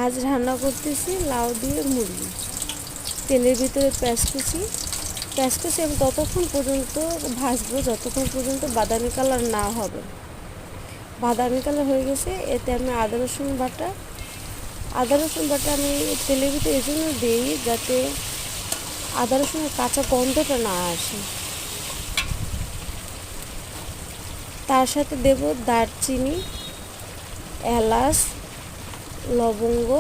আজ রান্না করতেছি লাউ দিয়ে মুরগি। তেলের ভিতরে পেঁয়াজ কুচি আমি ততক্ষণ পর্যন্ত ভাজবো যতক্ষণ পর্যন্ত বাদামি কালার না হবে। বাদামি কালার হয়ে গেছে, এতে আমি আদা রসুন বাটা আমি তেলের ভিতরে এই জন্য দিই যাতে আদা রসুনের কাঁচা গন্ধটা না আসে। তার সাথে দেব দারচিনি, এলাচ, লবঙ্গ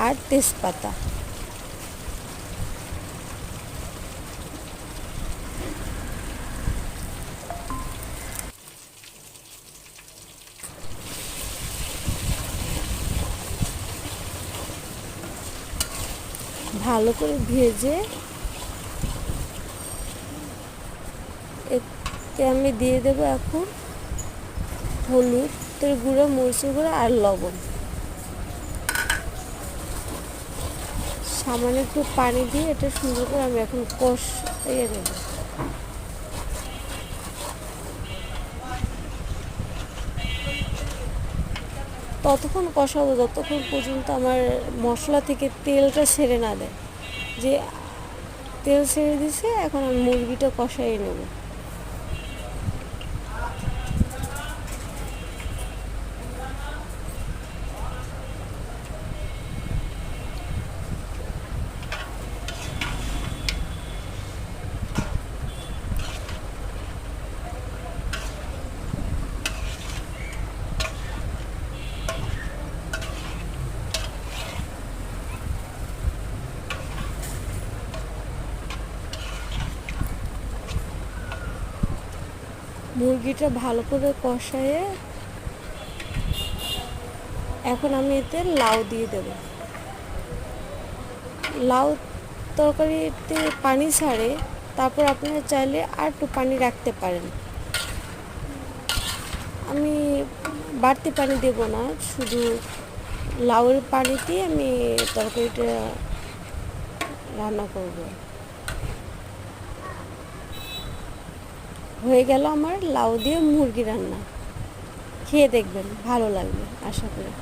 আর তেজপাতা। ভালো করে ভেজে এতে আমি দিয়ে দেবো এখন হলুদের গুঁড়ো, মরিচের গুঁড়ো আর লবণ। সামান্য একটু পানি দিয়ে এটা সুন্দর করে আমি এখন কষিয়ে নেব। ততক্ষণ কষাবো যতক্ষণ পর্যন্ত আমার মশলা থেকে তেলটা ছেড়ে না দেয়। যে তেল ছেড়ে দিছে, এখন আমি মুরগিটা কষাইয়ে নেব। মুরগিটা ভালো করে কষায়ে এখন আমি এতে লাউ দিয়ে দেব। লাউ তরকারিতে পানি ছাড়ে, তারপর আপনারা চাইলে আর একটু পানি রাখতে পারেন। আমি বাড়তি পানি দেব না, শুধু লাউয়ের পানি দিয়ে আমি তরকারিটা রান্না করব। হয়ে গেল আমার লাউ দিয়ে মুরগি রান্না। খেয়ে দেখবেন, ভালো লাগবে আশা করি।